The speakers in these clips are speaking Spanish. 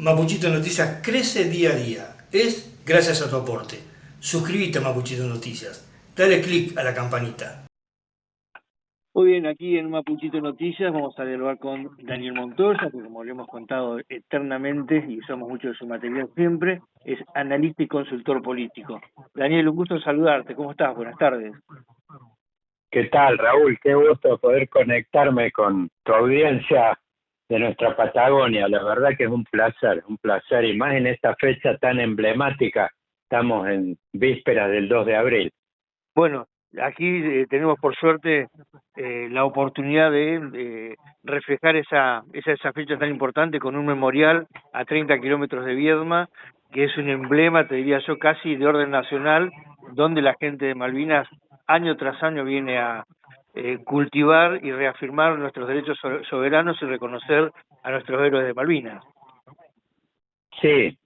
Mapuchito Noticias crece día a día. Es gracias a tu aporte. Suscríbete a Mapuchito Noticias. Dale click a la campanita. Muy bien, aquí en Mapuchito Noticias vamos a dialogar con Daniel Montoya, que como le hemos contado eternamente y usamos mucho de su material siempre, es analista y consultor político. Daniel, un gusto saludarte. ¿Cómo estás? Buenas tardes. ¿Qué tal, Raúl? Qué gusto poder conectarme con tu audiencia de nuestra Patagonia. La verdad que es un placer, y más en esta fecha tan emblemática. Estamos en vísperas del 2 de abril. Bueno, aquí tenemos por suerte la oportunidad de reflejar esa fecha tan importante con un memorial a 30 kilómetros de Viedma, que es un emblema, te diría yo, casi de orden nacional, donde la gente de Malvinas año tras año viene a cultivar y reafirmar nuestros derechos soberanos y reconocer a nuestros héroes de Malvinas. Sí,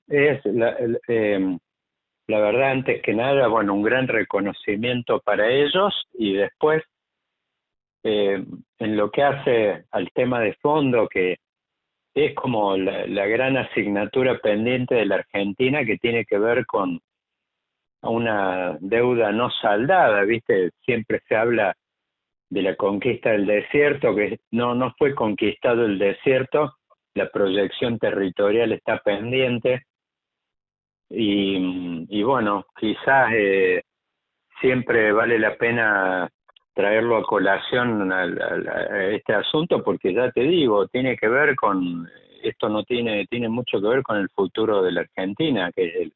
la verdad, antes que nada, bueno, un gran reconocimiento para ellos, y después, en lo que hace al tema de fondo, que es como la gran asignatura pendiente de la Argentina, que tiene que ver con una deuda no saldada, ¿viste? Siempre se habla de la conquista del desierto, que no fue conquistado el desierto, la proyección territorial está pendiente, y bueno, quizás siempre vale la pena traerlo a colación a este asunto, porque ya te digo, tiene que ver con, esto no tiene mucho que ver con el futuro de la Argentina, que es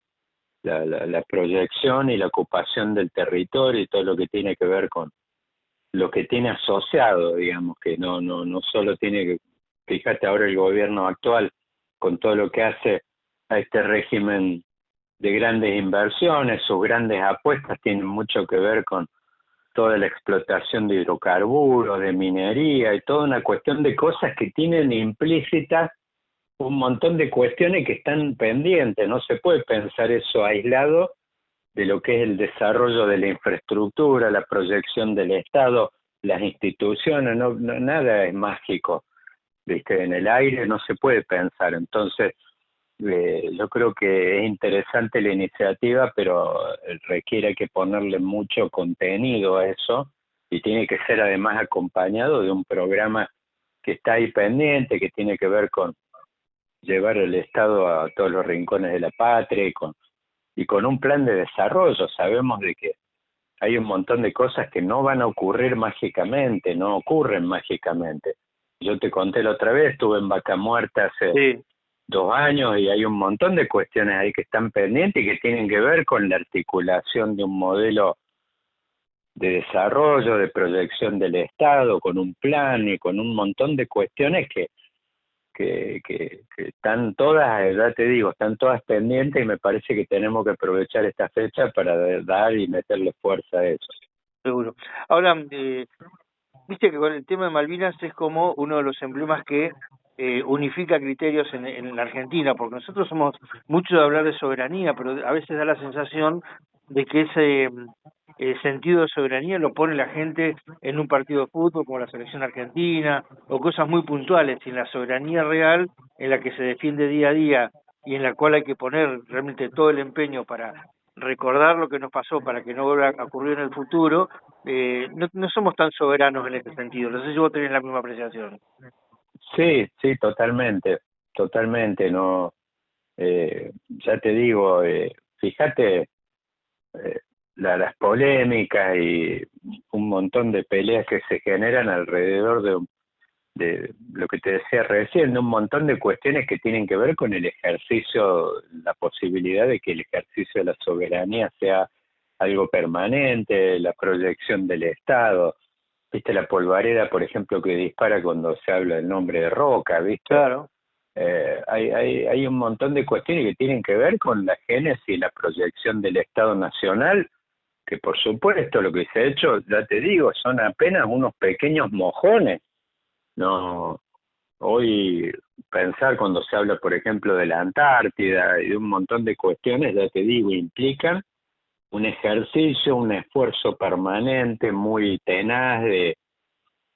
la proyección y la ocupación del territorio y todo lo que tiene que ver con lo que tiene asociado, digamos, que no solo tiene que, fíjate ahora el gobierno actual con todo lo que hace a este régimen de grandes inversiones, sus grandes apuestas tienen mucho que ver con toda la explotación de hidrocarburos, de minería y toda una cuestión de cosas que tienen implícitas un montón de cuestiones que están pendientes. No se puede pensar eso aislado de lo que es el desarrollo de la infraestructura, la proyección del Estado, las instituciones. Nada es mágico, ¿viste? En el aire no se puede pensar. Entonces, yo creo que es interesante la iniciativa, pero requiere que ponerle mucho contenido a eso, y tiene que ser además acompañado de un programa que está ahí pendiente, que tiene que ver con llevar el Estado a todos los rincones de la patria, y con un plan de desarrollo. Sabemos de que hay un montón de cosas que no van a ocurrir mágicamente, no ocurren mágicamente. Yo te conté la otra vez, estuve en Vaca Muerta hace Sí. 2 años, y hay un montón de cuestiones ahí que están pendientes y que tienen que ver con la articulación de un modelo de desarrollo, de proyección del Estado, con un plan y con un montón de cuestiones que están todas, ya te digo, están todas pendientes, y me parece que tenemos que aprovechar esta fecha para dar y meterle fuerza a eso. Seguro. Ahora, viste que con el tema de Malvinas es como uno de los emblemas que unifica criterios en la Argentina, porque nosotros somos mucho de hablar de soberanía, pero a veces da la sensación de que ese sentido de soberanía lo pone la gente en un partido de fútbol como la selección argentina, o cosas muy puntuales, y en la soberanía real, en la que se defiende día a día y en la cual hay que poner realmente todo el empeño para recordar lo que nos pasó para que no vuelva a ocurrir en el futuro, no somos tan soberanos en este sentido. No sé si vos tenés la misma apreciación. Sí, sí, totalmente, totalmente, no, ya te digo, fíjate, eh, las polémicas y un montón de peleas que se generan alrededor de lo que te decía recién, de un montón de cuestiones que tienen que ver con el ejercicio, la posibilidad de que el ejercicio de la soberanía sea algo permanente, la proyección del Estado. ¿Viste la polvareda, por ejemplo, que dispara cuando se habla del nombre de Roca? ¿Viste? Claro. Hay un montón de cuestiones que tienen que ver con la génesis y la proyección del Estado Nacional, que por supuesto lo que se ha hecho, ya te digo, son apenas unos pequeños mojones. No, hoy pensar cuando se habla, por ejemplo, de la Antártida y de un montón de cuestiones, ya te digo, implican un ejercicio, un esfuerzo permanente, muy tenaz,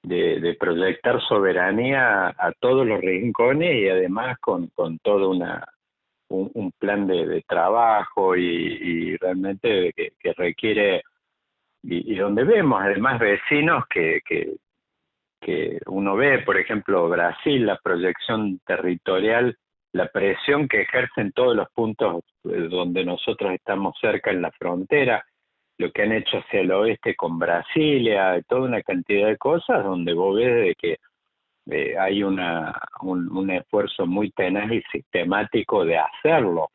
de proyectar soberanía a todos los rincones y además con todo un plan de trabajo y realmente que requiere, y donde vemos además vecinos que uno ve, por ejemplo, Brasil, la proyección territorial, la presión que ejercen todos los puntos donde nosotros estamos cerca en la frontera, lo que han hecho hacia el oeste con Brasilia, toda una cantidad de cosas donde vos ves de que hay un esfuerzo muy tenaz y sistemático de hacerlo.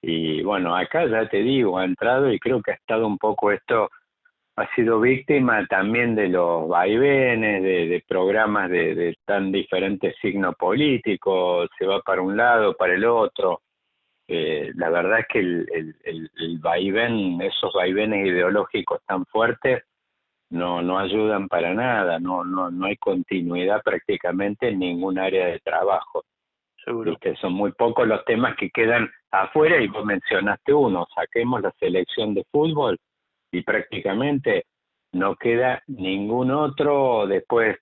Y bueno, acá ya te digo, ha entrado y creo que ha estado un poco esto, ha sido víctima también de los vaivenes, de programas de tan diferentes signos políticos, se va para un lado, para el otro. La verdad es que el vaivén, esos vaivenes ideológicos tan fuertes, no ayudan para nada, no hay continuidad prácticamente en ningún área de trabajo. Seguro. ¿Viste? Son muy pocos los temas que quedan afuera y vos mencionaste uno, saquemos la selección de fútbol y prácticamente no queda ningún otro. Después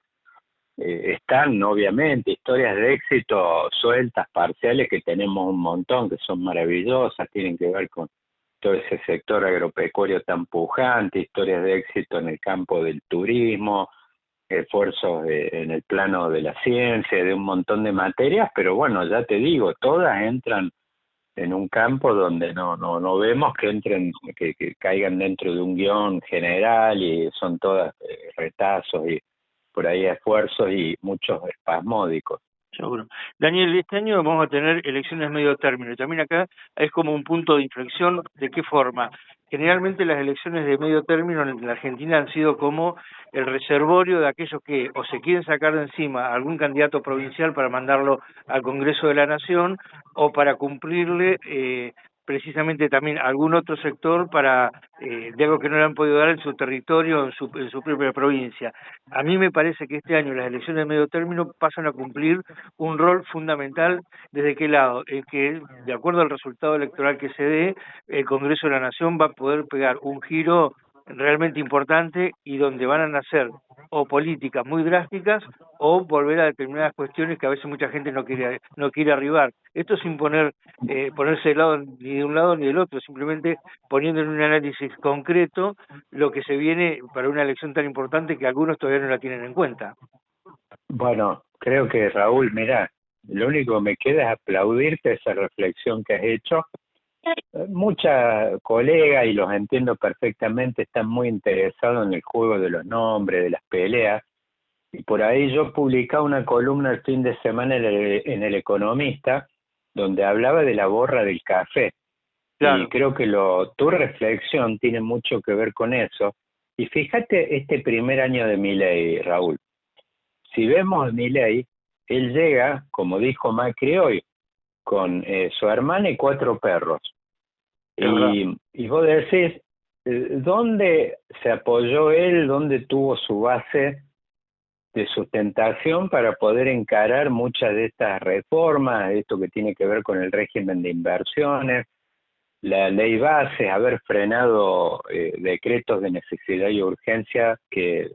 están obviamente historias de éxito sueltas, parciales, que tenemos un montón, que son maravillosas, tienen que ver con todo ese sector agropecuario tan pujante, historias de éxito en el campo del turismo, esfuerzos en el plano de la ciencia, de un montón de materias, pero bueno, ya te digo, todas entran en un campo donde no vemos que entren, que caigan dentro de un guión general, y son todas retazos y por ahí esfuerzos y muchos espasmódicos. Seguro. Daniel, este año vamos a tener elecciones medio término y también acá es como un punto de inflexión. ¿De qué forma? Generalmente las elecciones de medio término en la Argentina han sido como el reservorio de aquellos que o se quieren sacar de encima a algún candidato provincial para mandarlo al Congreso de la Nación o para cumplirle precisamente también a algún otro sector para de algo que no le han podido dar en su territorio, en su propia provincia. A mí me parece que este año las elecciones de medio término pasan a cumplir un rol fundamental. ¿Desde qué lado? Es que, de acuerdo al resultado electoral que se dé, el Congreso de la Nación va a poder pegar un giro realmente importante y donde van a nacer o políticas muy drásticas o volver a determinadas cuestiones que a veces mucha gente no quiere arribar. Esto sin ponerse de lado ni de un lado ni del otro, simplemente poniendo en un análisis concreto lo que se viene para una elección tan importante que algunos todavía no la tienen en cuenta. Bueno, creo que Raúl, mira, lo único que me queda es aplaudirte esa reflexión que has hecho. Muchas colegas, y los entiendo perfectamente, están muy interesados en el juego de los nombres, de las peleas, y por ahí yo publicaba una columna el fin de semana en el Economista, donde hablaba de la borra del café. Claro. Y creo que tu reflexión tiene mucho que ver con eso. Y fíjate este primer año de Milei, Raúl. Si vemos Milei, él llega, como dijo Macri hoy, con su hermana y 4 perros. Y vos decís, ¿dónde se apoyó él? ¿Dónde tuvo su base de sustentación para poder encarar muchas de estas reformas, esto que tiene que ver con el régimen de inversiones, la ley base, haber frenado decretos de necesidad y urgencia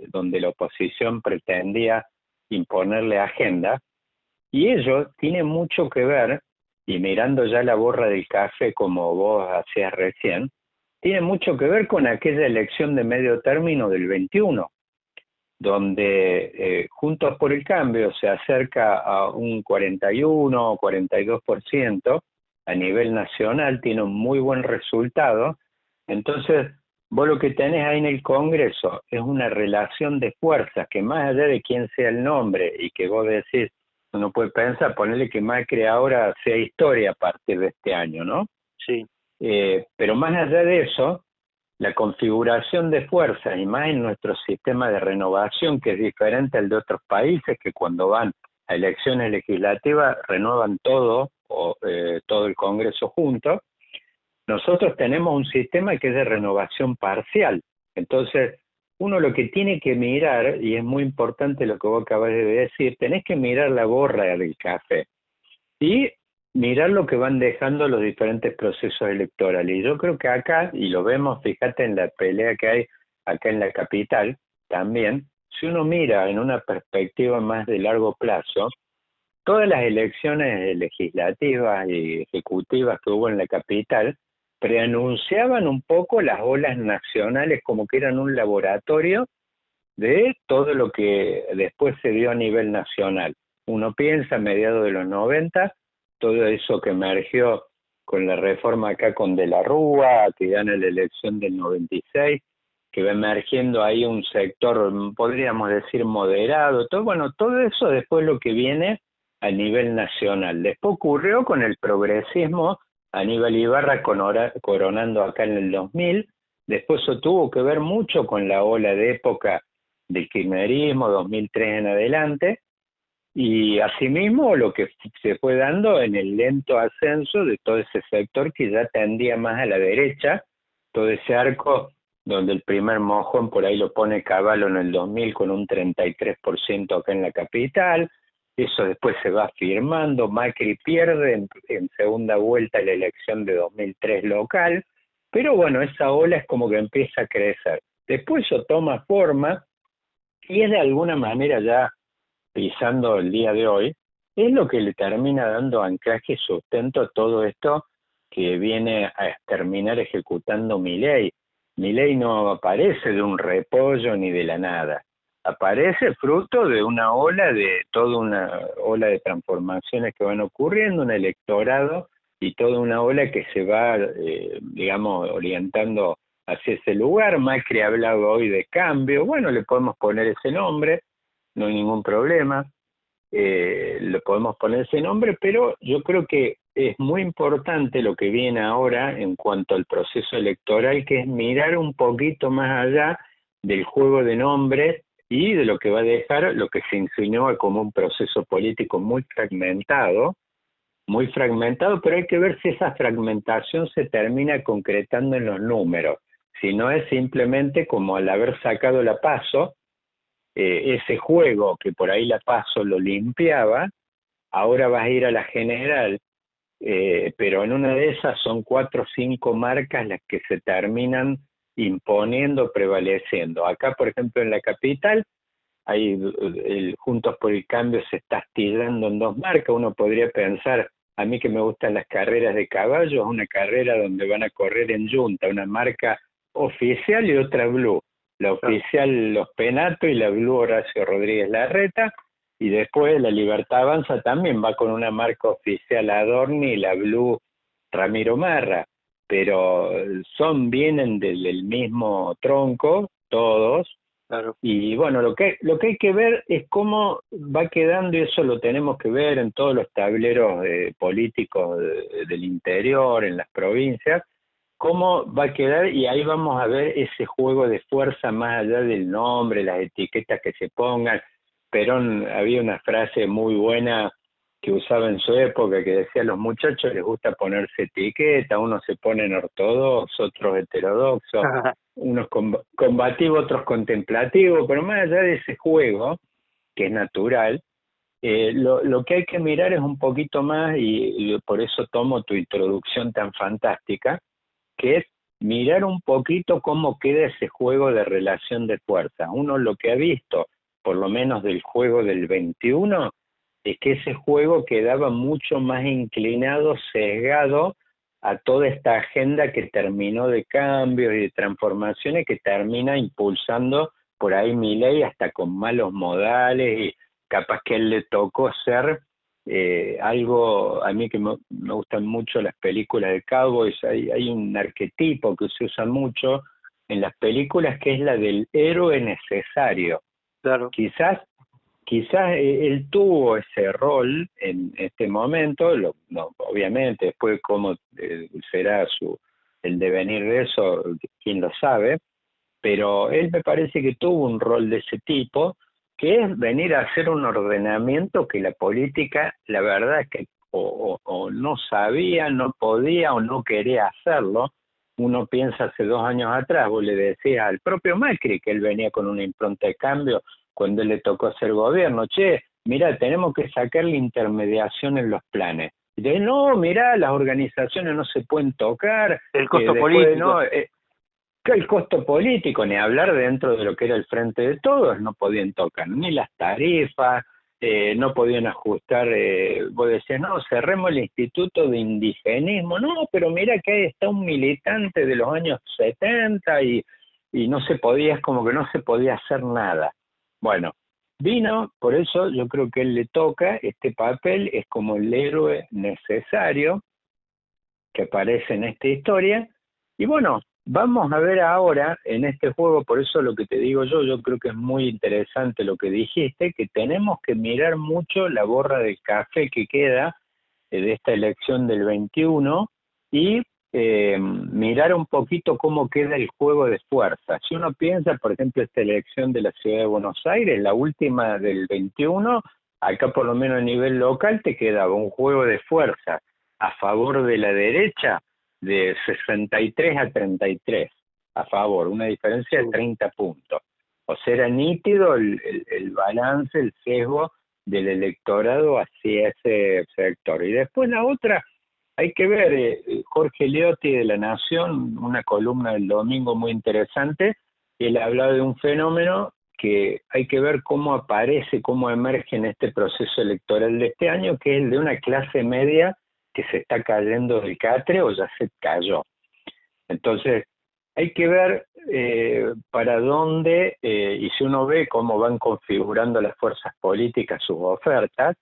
donde la oposición pretendía imponerle agenda? Y ello tiene mucho que ver, y mirando ya la borra del café como vos hacías recién, tiene mucho que ver con aquella elección de medio término del 21, donde Juntos por el Cambio se acerca a un 41 o 42% a nivel nacional, tiene un muy buen resultado. Entonces, vos lo que tenés ahí en el Congreso es una relación de fuerzas que, más allá de quién sea el nombre, y que vos decís, uno puede pensar, ponerle que Macri ahora sea historia a partir de este año, ¿no? Sí. Pero más allá de eso, la configuración de fuerzas, y más en nuestro sistema de renovación, que es diferente al de otros países, que cuando van a elecciones legislativas renuevan todo el Congreso junto. Nosotros tenemos un sistema que es de renovación parcial. Entonces, uno lo que tiene que mirar, y es muy importante lo que vos acabas de decir, tenés que mirar la borra del café y mirar lo que van dejando los diferentes procesos electorales. Y yo creo que acá, y lo vemos, fíjate en la pelea que hay acá en la capital, también si uno mira en una perspectiva más de largo plazo, todas las elecciones legislativas y ejecutivas que hubo en la capital preanunciaban un poco las olas nacionales como que eran un laboratorio de todo lo que después se dio a nivel nacional. Uno piensa a mediados de los 90, todo eso que emergió con la reforma acá con De la Rúa, que gana la elección del 96, que va emergiendo ahí un sector, podríamos decir, moderado, todo, bueno, todo eso después lo que viene a nivel nacional. Después ocurrió con el progresismo, Aníbal Ibarra coronando acá en el 2000, después eso tuvo que ver mucho con la ola de época del kirchnerismo, 2003 en adelante, y asimismo lo que se fue dando en el lento ascenso de todo ese sector que ya tendía más a la derecha, todo ese arco donde el primer mojón por ahí lo pone Cavallo en el 2000 con un 33% acá en la capital, eso después se va firmando, Macri pierde en segunda vuelta la elección de 2003 local, pero bueno, esa ola es como que empieza a crecer. Después eso toma forma y es de alguna manera ya pisando el día de hoy, es lo que le termina dando anclaje y sustento a todo esto que viene a terminar ejecutando Milei. Milei no aparece de un repollo ni de la nada, aparece fruto de una ola toda una ola de transformaciones que van ocurriendo, un electorado y toda una ola que se va, digamos, orientando hacia ese lugar. Macri ha hablado hoy de cambio, bueno, le podemos poner ese nombre, no hay ningún problema, le podemos poner ese nombre, pero yo creo que es muy importante lo que viene ahora en cuanto al proceso electoral, que es mirar un poquito más allá del juego de nombres y de lo que va a dejar lo que se insinuó como un proceso político muy fragmentado, pero hay que ver si esa fragmentación se termina concretando en los números, si no es simplemente como al haber sacado la PASO, ese juego que por ahí la PASO lo limpiaba, ahora vas a ir a la general, pero en una de esas son 4 o 5 marcas las que se terminan imponiendo, prevaleciendo. Acá, por ejemplo, en la capital, hay el Juntos por el Cambio se está astillando en 2 marcas. Uno podría pensar, a mí que me gustan las carreras de caballos, es una carrera donde van a correr en yunta, una marca oficial y otra blue. La oficial Los Penato y la blue Horacio Rodríguez Larreta, y después la Libertad Avanza también va con una marca oficial Adorni y la blue Ramiro Marra, pero vienen del mismo tronco, todos, Claro. y bueno, lo que hay que ver es cómo va quedando, y eso lo tenemos que ver en todos los tableros políticos del interior, en las provincias, cómo va a quedar, y ahí vamos a ver ese juego de fuerza más allá del nombre, las etiquetas que se pongan. Perón había una frase muy buena que usaba en su época que decía: a los muchachos les gusta ponerse etiqueta, unos se ponen ortodoxos, otros heterodoxos, unos combativos, otros contemplativos, pero más allá de ese juego, que es natural, lo que hay que mirar es un poquito más, y por eso tomo tu introducción tan fantástica, que es mirar un poquito cómo queda ese juego de relación de fuerza. Uno lo que ha visto, por lo menos del juego del 21, es que ese juego quedaba mucho más inclinado, sesgado a toda esta agenda que terminó de cambios y de transformaciones, que termina impulsando por ahí Milei hasta con malos modales, y capaz que a él le tocó ser algo. A mí que me gustan mucho las películas de cowboys, hay un arquetipo que se usa mucho en las películas, que es la del héroe necesario. Claro. Quizás él tuvo ese rol en este momento, obviamente después cómo será el devenir de eso, quién lo sabe, pero él me parece que tuvo un rol de ese tipo, que es venir a hacer un ordenamiento que la política, la verdad es que o no sabía, no podía o no quería hacerlo. Uno piensa hace 2 años atrás, vos le decías al propio Macri que él venía con una impronta de cambio cuando él le tocó hacer gobierno: che, mira, tenemos que sacar la intermediación en los planes. Y dice: no, mira, las organizaciones no se pueden tocar. El costo político. No, el costo político, ni hablar dentro de lo que era el Frente de Todos, no podían tocar ni las tarifas, no podían ajustar, vos decías, no, cerremos el Instituto de Indigenismo, no, pero mira que ahí está un militante de los años 70 y no se podía, es como que no se podía hacer nada. Bueno, vino, por eso yo creo que él le toca, este papel es como el héroe necesario que aparece en esta historia, y bueno, vamos a ver ahora en este juego, por eso lo que te digo yo creo que es muy interesante lo que dijiste, que tenemos que mirar mucho la borra de café que queda de esta elección del 21 y mirar un poquito cómo queda el juego de fuerza. Si uno piensa, por ejemplo, esta elección de la Ciudad de Buenos Aires, la última del 21, acá por lo menos a nivel local te quedaba un juego de fuerza a favor de la derecha de 63-33 a favor, una diferencia de 30 puntos. O sea, era nítido el balance, el sesgo del electorado hacia ese sector. Y después la otra, hay que ver, Jorge Leotti de La Nación, una columna del domingo muy interesante, él hablaba de un fenómeno que hay que ver cómo aparece, cómo emerge en este proceso electoral de este año, que es el de una clase media que se está cayendo del catre o ya se cayó. Entonces, hay que ver para dónde, y si uno ve cómo van configurando las fuerzas políticas sus ofertas,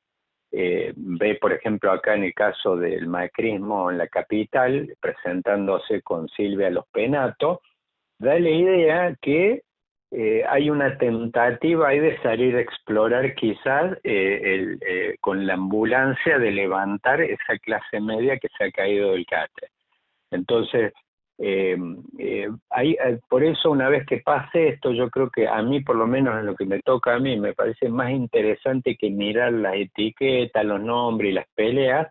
ve, por ejemplo, acá en el caso del macrismo en la capital, presentándose con Silvia Los Penato, da la idea que hay una tentativa ahí de salir a explorar quizás con la ambulancia de levantar esa clase media que se ha caído del catre. Entonces, por eso una vez que pase esto, yo creo que a mí, por lo menos en lo que me toca a mí, me parece más interesante que mirar las etiquetas, los nombres y las peleas,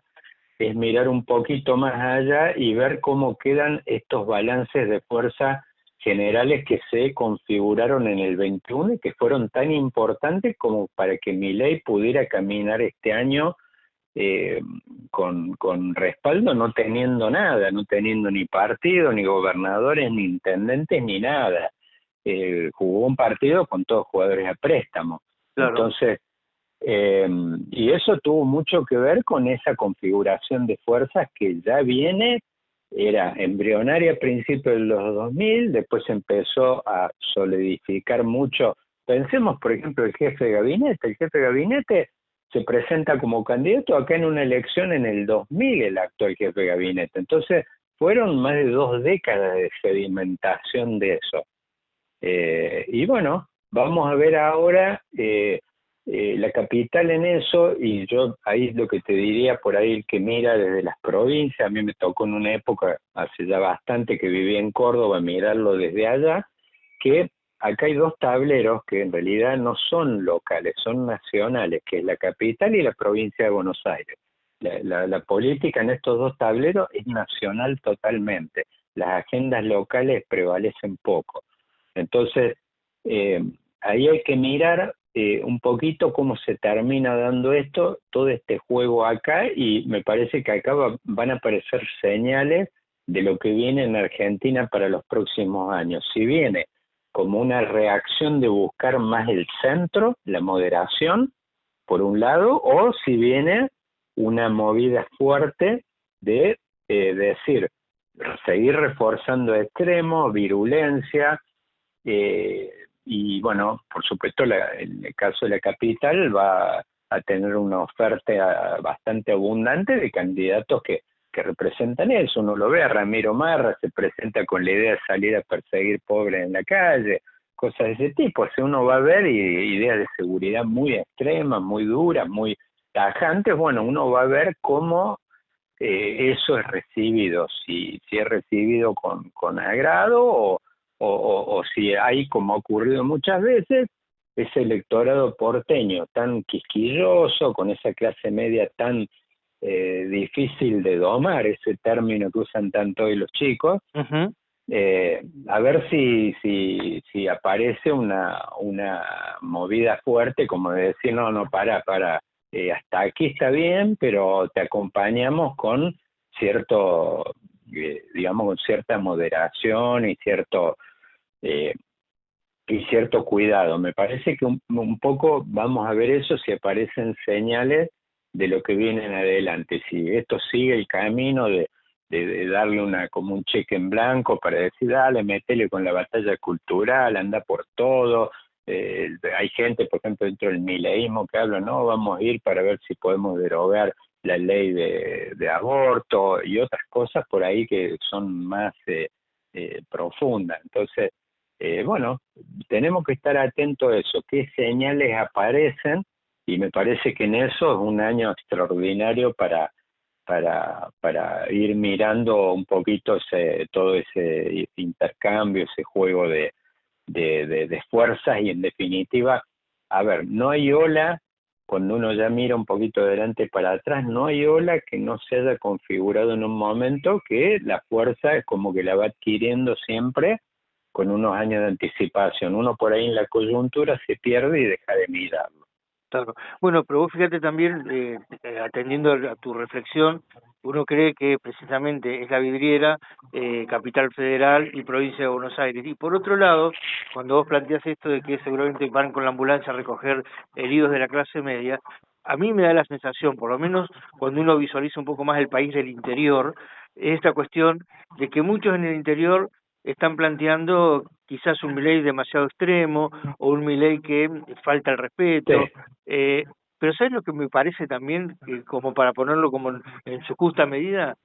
es mirar un poquito más allá y ver cómo quedan estos balances de fuerza generales que se configuraron en el 21 y que fueron tan importantes como para que Milei pudiera caminar este año con respaldo, no teniendo nada, no teniendo ni partido, ni gobernadores, ni intendentes, ni nada. Jugó un partido con todos jugadores a préstamo. Claro. Entonces, y eso tuvo mucho que ver con esa configuración de fuerzas que ya viene, era embrionaria a principios de los 2000, después empezó a solidificar mucho. Pensemos, por ejemplo, el jefe de gabinete se presenta como candidato acá en una elección en el 2000, el actual jefe de gabinete. Entonces, fueron más de 2 décadas de sedimentación de eso. Y bueno, vamos a ver ahora la capital en eso, y yo ahí lo que te diría por ahí, el que mira desde las provincias, a mí me tocó en una época, hace ya bastante que viví en Córdoba, mirarlo desde allá, que acá hay 2 tableros que en realidad no son locales, son nacionales, que es la capital y la provincia de Buenos Aires. La política en estos 2 tableros es nacional totalmente, las agendas locales prevalecen poco. Entonces, ahí hay que mirar un poquito cómo se termina dando esto, todo este juego acá, y me parece que acá van a aparecer señales de lo que viene en Argentina para los próximos años. Si viene como una reacción de buscar más el centro, la moderación, por un lado, o si viene una movida fuerte de decir, seguir reforzando extremos, virulencia, y bueno, por supuesto en el caso de la capital va a tener una oferta bastante abundante de candidatos que representan eso. Uno lo ve, a Ramiro Marra se presenta con la idea de salir a perseguir pobres en la calle, cosas de ese tipo. O sea, uno va a ver ideas de seguridad muy extremas, muy duras, muy tajantes. Bueno, uno va a ver cómo eso es recibido, si es recibido con agrado o si hay, como ha ocurrido muchas veces, ese electorado porteño tan quisquilloso, con esa clase media tan difícil de domar, ese término que usan tanto hoy los chicos. Uh-huh. A ver si aparece una movida fuerte, como de decir, no, para, hasta aquí está bien, pero te acompañamos con cierto digamos, con cierta moderación y cierto cuidado. Me parece que un poco vamos a ver eso si aparecen señales de lo que viene en adelante. Si esto sigue el camino de darle como un cheque en blanco para decir, dale, métele con la batalla cultural, anda por todo. Hay gente, por ejemplo, dentro del mileísmo que habla, no, vamos a ir para ver si podemos derogar la ley de aborto y otras cosas por ahí que son más profundas. Entonces, bueno, tenemos que estar atentos a eso, qué señales aparecen, y me parece que en eso es un año extraordinario para ir mirando un poquito todo ese intercambio, ese juego de fuerzas, y en definitiva, a ver, no hay ola, cuando uno ya mira un poquito adelante para atrás, no hay ola que no se haya configurado en un momento, que la fuerza es como que la va adquiriendo siempre con unos años de anticipación. Uno por ahí en la coyuntura se pierde y deja de mirarlo. Claro. Bueno, pero vos fíjate también, atendiendo a tu reflexión, uno cree que precisamente es la vidriera, Capital Federal y Provincia de Buenos Aires. Y por otro lado, cuando vos planteás esto de que seguramente van con la ambulancia a recoger heridos de la clase media, a mí me da la sensación, por lo menos cuando uno visualiza un poco más el país del interior, esta cuestión de que muchos en el interior están planteando quizás un Milei demasiado extremo o un Milei que falta el respeto. Sí. Pero ¿sabes lo que me parece también, como para ponerlo como en su justa medida?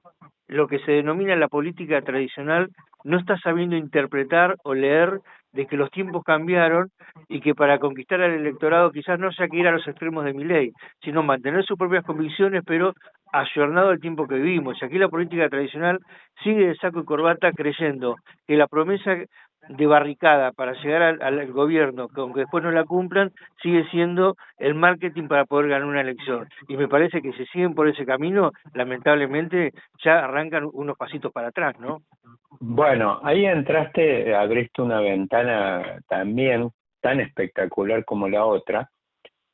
Lo que se denomina la política tradicional no está sabiendo interpretar o leer de que los tiempos cambiaron y que para conquistar al electorado quizás no sea que ir a los extremos de Milei, sino mantener sus propias convicciones, pero ayornado al tiempo que vivimos. Y aquí la política tradicional sigue de saco y corbata creyendo que la promesa de barricada para llegar al gobierno, que aunque después no la cumplan, sigue siendo el marketing para poder ganar una elección. Y me parece que si siguen por ese camino, lamentablemente ya arrancan unos pasitos para atrás, ¿no? Bueno, ahí abriste una ventana también tan espectacular como la otra,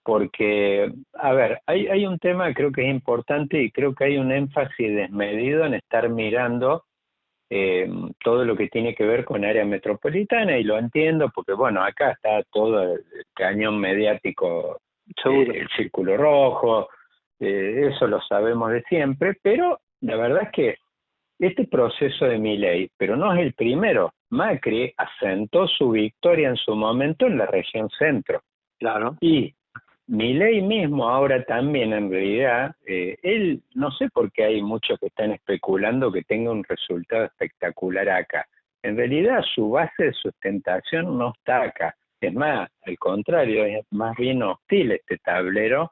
porque, a ver, hay un tema que creo que es importante, y creo que hay un énfasis desmedido en estar mirando todo lo que tiene que ver con área metropolitana, y lo entiendo porque, bueno, acá está todo el cañón mediático, el círculo rojo, eso lo sabemos de siempre, pero la verdad es que este proceso de Milei, pero no es el primero. Macri asentó su victoria en su momento en la región centro. Claro. Y Milei mismo ahora también, en realidad, él, no sé por qué hay muchos que están especulando que tenga un resultado espectacular acá. En realidad su base de sustentación no está acá. Es más, al contrario, es más bien hostil este tablero,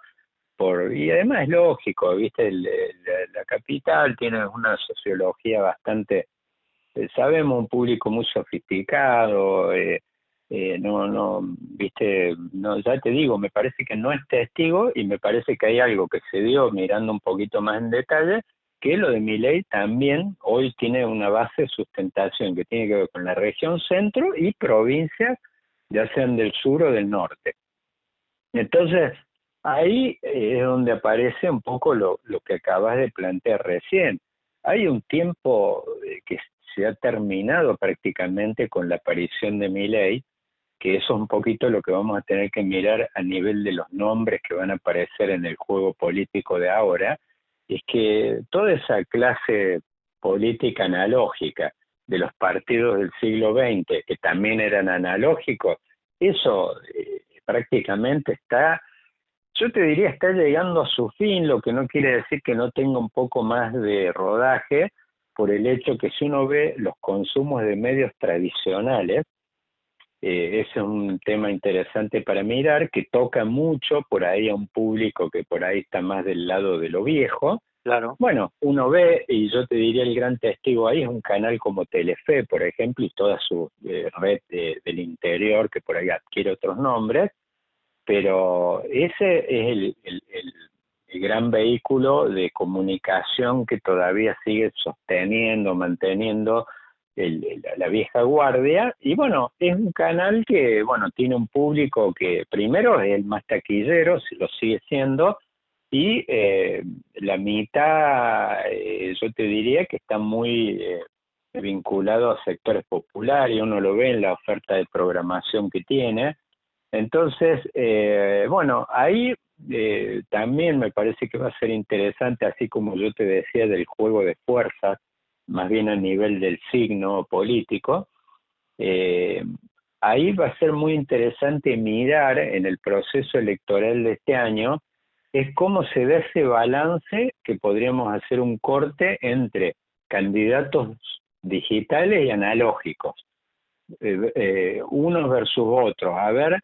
y además es lógico, ¿viste? La capital tiene una sociología bastante, sabemos, un público muy sofisticado, ¿viste? No, ya te digo, me parece que no es testigo, y me parece que hay algo que se dio mirando un poquito más en detalle, que lo de Milei también hoy tiene una base de sustentación que tiene que ver con la región centro y provincias, ya sean del sur o del norte. Entonces, ahí es donde aparece un poco lo que acabas de plantear recién. Hay un tiempo que se ha terminado prácticamente con la aparición de Milei, que eso es un poquito lo que vamos a tener que mirar a nivel de los nombres que van a aparecer en el juego político de ahora, es que toda esa clase política analógica de los partidos del siglo XX, que también eran analógicos, eso prácticamente está, yo te diría, está llegando a su fin, lo que no quiere decir que no tenga un poco más de rodaje, por el hecho que si uno ve los consumos de medios tradicionales, ese es un tema interesante para mirar, que toca mucho por ahí a un público que por ahí está más del lado de lo viejo. Claro. Bueno, uno ve, y yo te diría el gran testigo ahí es un canal como Telefe, por ejemplo, y toda su red del interior, que por ahí adquiere otros nombres, pero ese es el gran vehículo de comunicación que todavía sigue sosteniendo, manteniendo la vieja guardia. Y bueno, es un canal que, bueno, tiene un público que primero es el más taquillero, si lo sigue siendo, y la mitad, yo te diría que está muy vinculado a sectores populares, y uno lo ve en la oferta de programación que tiene. Entonces, bueno, ahí también me parece que va a ser interesante, así como yo te decía del juego de fuerzas, más bien a nivel del signo político. eh, Ahí va a ser muy interesante mirar en el proceso electoral de este año, es cómo se da ese balance, que podríamos hacer un corte entre candidatos digitales y analógicos, unos versus otros, a ver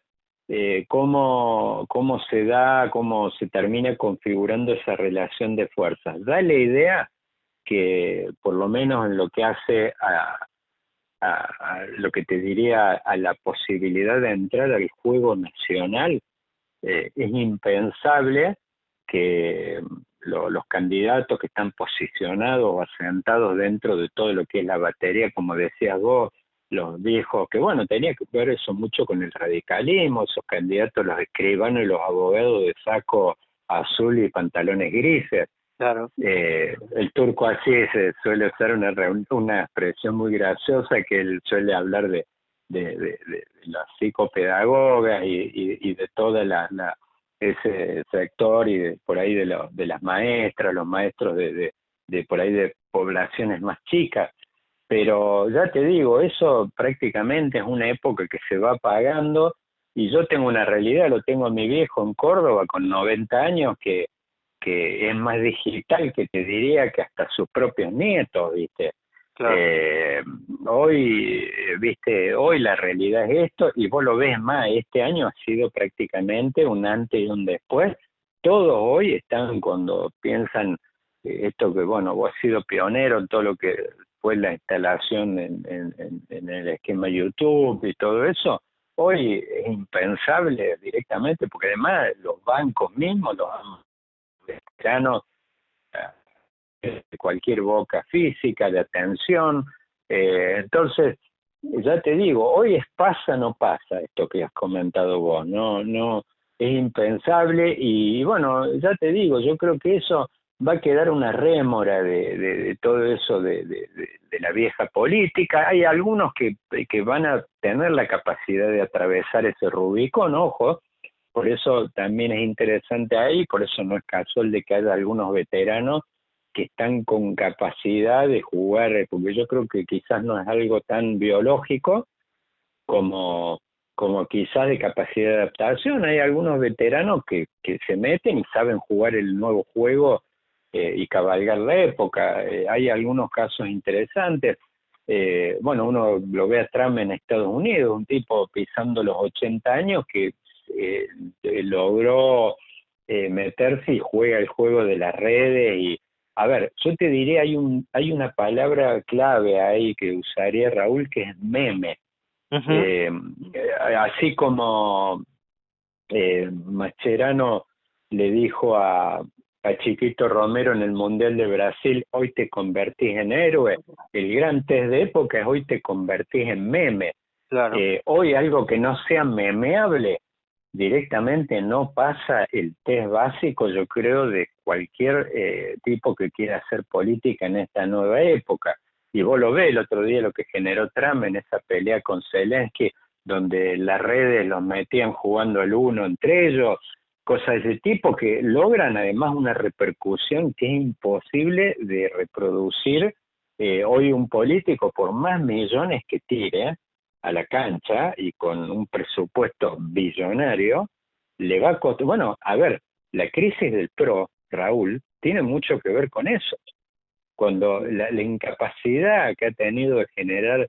cómo se da, cómo se termina configurando esa relación de fuerzas. Da la idea que, por lo menos en lo que hace a lo que te diría, a la posibilidad de entrar al juego nacional, es impensable que los candidatos que están posicionados o asentados dentro de todo lo que es la batería, como decías vos, los viejos, que bueno, tenía que ver eso mucho con el radicalismo, esos candidatos, los escribanos y los abogados de saco azul y pantalones grises. Claro. El turco así se suele usar una expresión muy graciosa, que él suele hablar de las psicopedagogas y de toda ese sector, y por ahí de las maestras, los maestros de por ahí de poblaciones más chicas. Pero ya te digo, eso prácticamente es una época que se va apagando, y yo tengo una realidad, lo tengo a mi viejo en Córdoba con 90 años, que es más digital, que te diría que hasta sus propios nietos, ¿viste? Claro. Hoy la realidad es esto, y vos lo ves más, este año ha sido prácticamente un antes y un después. Todos hoy están, cuando piensan esto, que bueno, vos has sido pionero en todo lo que fue la instalación en el esquema YouTube y todo eso. Hoy es impensable directamente, porque además los bancos mismos, los veteranos, de cualquier boca física, de atención. Entonces, ya te digo, hoy es pasa, no pasa, esto que has comentado vos, no, es impensable. Y bueno, ya te digo, yo creo que eso va a quedar una rémora de todo eso de la vieja política. Hay algunos que van a tener la capacidad de atravesar ese Rubicón, ojo. Por eso también es interesante ahí, por eso no es casual de que haya algunos veteranos que están con capacidad de jugar, porque yo creo que quizás no es algo tan biológico como quizás de capacidad de adaptación. Hay algunos veteranos que se meten y saben jugar el nuevo juego y cabalgar la época. Hay algunos casos interesantes. Bueno, uno lo ve a Trump en Estados Unidos, un tipo pisando los 80 años que logró meterse y juega el juego de las redes. Y a ver, yo te diría, hay una palabra clave ahí que usaría, Raúl, que es meme. Así como Mascherano le dijo a Chiquito Romero en el Mundial de Brasil: hoy te convertís en héroe. El gran test de época es: hoy te convertís en meme. Claro. Hoy algo que no sea memeable directamente no pasa el test básico, yo creo, de cualquier tipo que quiera hacer política en esta nueva época. Y vos lo ves el otro día lo que generó Trump en esa pelea con Zelensky, donde las redes los metían jugando al uno entre ellos, cosas de ese tipo que logran además una repercusión que es imposible de reproducir. Hoy un político, por más millones que tire a la cancha y con un presupuesto billonario, le va a costar. Bueno, a ver, la crisis del PRO, Raúl, tiene mucho que ver con eso. Cuando la incapacidad que ha tenido de generar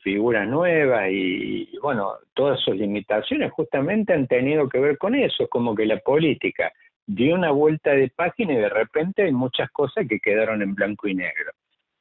figuras nuevas y bueno, todas sus limitaciones justamente han tenido que ver con eso. Como que la política dio una vuelta de página y de repente hay muchas cosas que quedaron en blanco y negro.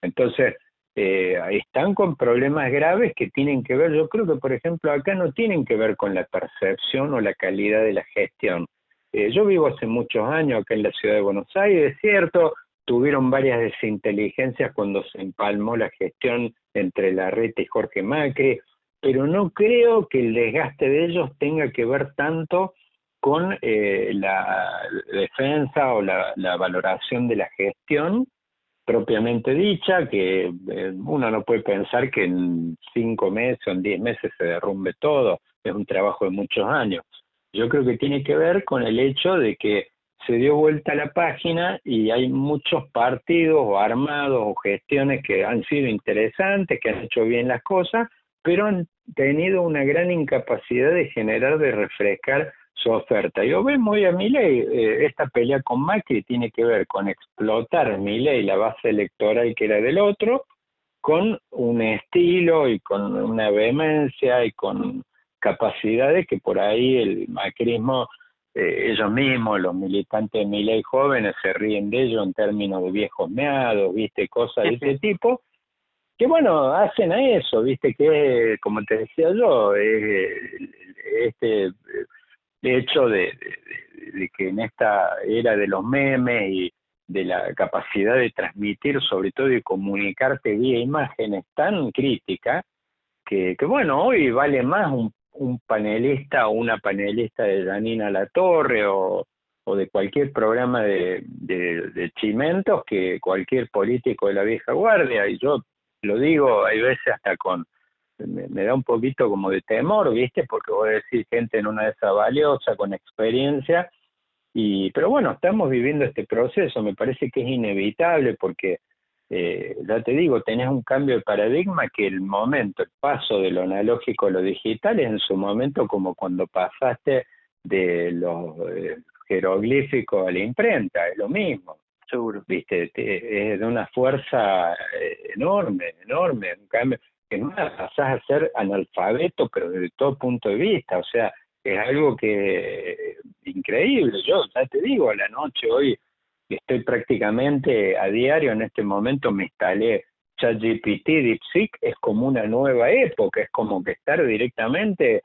Entonces, están con problemas graves que tienen que ver, yo creo que por ejemplo acá no tienen que ver con la percepción o la calidad de la gestión. Yo vivo hace muchos años acá en la ciudad de Buenos Aires, es cierto, tuvieron varias desinteligencias cuando se empalmó la gestión entre Larreta y Jorge Macri, pero no creo que el desgaste de ellos tenga que ver tanto con la defensa o la valoración de la gestión propiamente dicha, que uno no puede pensar que en 5 meses o en 10 meses se derrumbe todo, es un trabajo de muchos años. Yo creo que tiene que ver con el hecho de que se dio vuelta a la página y hay muchos partidos o armados o gestiones que han sido interesantes, que han hecho bien las cosas, pero han tenido una gran incapacidad de generar, de refrescar su oferta. Yo veo muy a Milei, esta pelea con Macri tiene que ver con explotar Milei, la base electoral que era del otro, con un estilo y con una vehemencia y con capacidades que por ahí el macrismo, ellos mismos, los militantes de Milei jóvenes, se ríen de ellos en términos de viejos meados, viste, cosas de ese tipo, que bueno, hacen a eso, viste, que como te decía yo, este hecho de que en esta era de los memes y de la capacidad de transmitir, sobre todo de comunicarte vía imágenes tan crítica, que bueno, hoy vale más un panelista o una panelista de Janina Latorre o de cualquier programa de Chimentos que cualquier político de la vieja guardia, y yo lo digo, hay veces hasta me da un poquito como de temor, ¿viste? Porque voy a decir gente en una de esas valiosa, con experiencia, pero bueno, estamos viviendo este proceso, me parece que es inevitable porque, ya te digo, tenés un cambio de paradigma que el paso de lo analógico a lo digital es en su momento como cuando pasaste de los jeroglíficos a la imprenta, es lo mismo. Seguro. ¿Viste? Es de una fuerza enorme, un cambio que no pasás a ser analfabeto, pero desde todo punto de vista, o sea, es algo que increíble. Yo ya te digo, a la noche hoy estoy prácticamente a diario, en este momento me instalé ChatGPT, DeepSeek, es como una nueva época, es como que estar directamente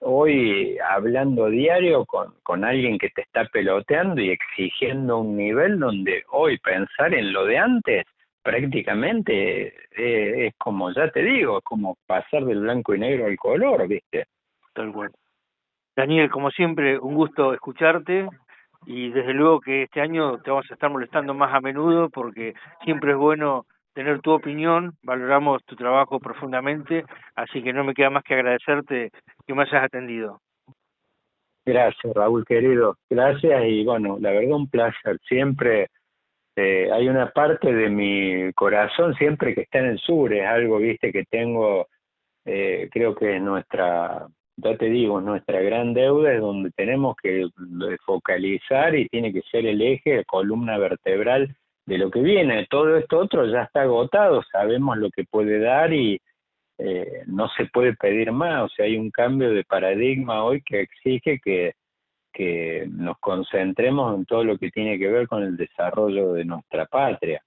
hoy hablando diario con alguien que te está peloteando y exigiendo un nivel donde hoy pensar en lo de antes prácticamente es como, ya te digo, es como pasar del blanco y negro al color, ¿viste? Tal cual. Daniel, como siempre, un gusto escucharte y desde luego que este año te vamos a estar molestando más a menudo porque siempre es bueno tener tu opinión, valoramos tu trabajo profundamente, así que no me queda más que agradecerte que me hayas atendido. Gracias, Raúl, querido. Gracias y bueno, la verdad un placer. Siempre hay una parte de mi corazón siempre que está en el sur, es algo, viste, que tengo, creo que es ya te digo, nuestra gran deuda, es donde tenemos que focalizar y tiene que ser el eje, la columna vertebral de lo que viene. Todo esto otro ya está agotado, sabemos lo que puede dar y no se puede pedir más, o sea, hay un cambio de paradigma hoy que exige que nos concentremos en todo lo que tiene que ver con el desarrollo de nuestra patria.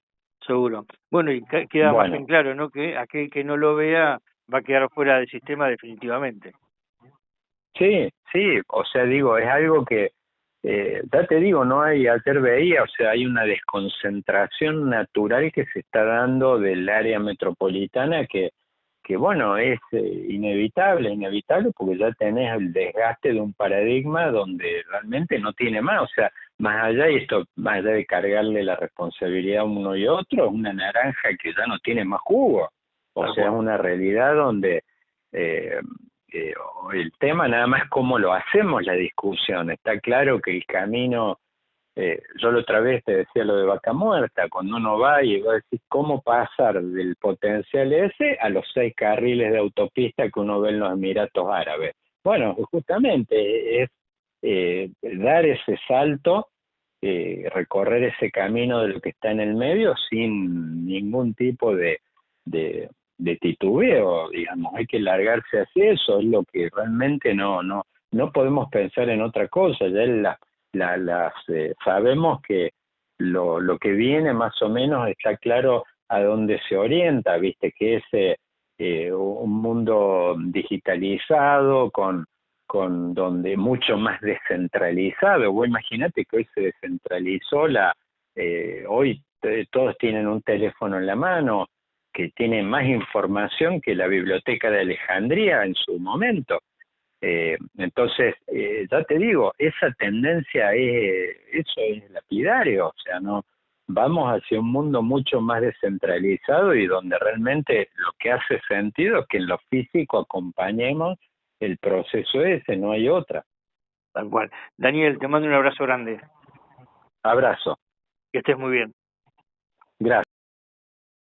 Seguro. Bueno, y queda más Bueno, en claro, ¿no? Que aquel que no lo vea va a quedar fuera del sistema definitivamente. sí, o sea, digo, es algo que, ya te digo, no hay, ayer veía, o sea, hay una desconcentración natural que se está dando del área metropolitana que bueno, es inevitable porque ya tenés el desgaste de un paradigma donde realmente no tiene más, o sea, más allá de cargarle la responsabilidad a uno y otro, es una naranja que ya no tiene más jugo, o sea, es una realidad donde eh, el tema nada más cómo lo hacemos la discusión, está claro que el camino yo la otra vez te decía lo de Vaca Muerta, cuando uno va y va a decir cómo pasar del potencial ese a los 6 carriles de autopista que uno ve en los Emiratos Árabes. Bueno, justamente es dar ese salto, recorrer ese camino de lo que está en el medio sin ningún tipo de titubeo, digamos, hay que largarse hacia eso, es lo que realmente no podemos pensar en otra cosa, ya sabemos que lo que viene más o menos está claro a dónde se orienta, viste que es un mundo digitalizado con donde mucho más descentralizado. Vos imagínate que hoy se descentralizó hoy todos tienen un teléfono en la mano que tiene más información que la biblioteca de Alejandría en su momento. Entonces, ya te digo, esa tendencia eso es lapidario, o sea, no vamos hacia un mundo mucho más descentralizado y donde realmente lo que hace sentido es que en lo físico acompañemos el proceso ese, no hay otra. Tal cual. Daniel, te mando un abrazo grande. Abrazo. Que estés muy bien. Gracias.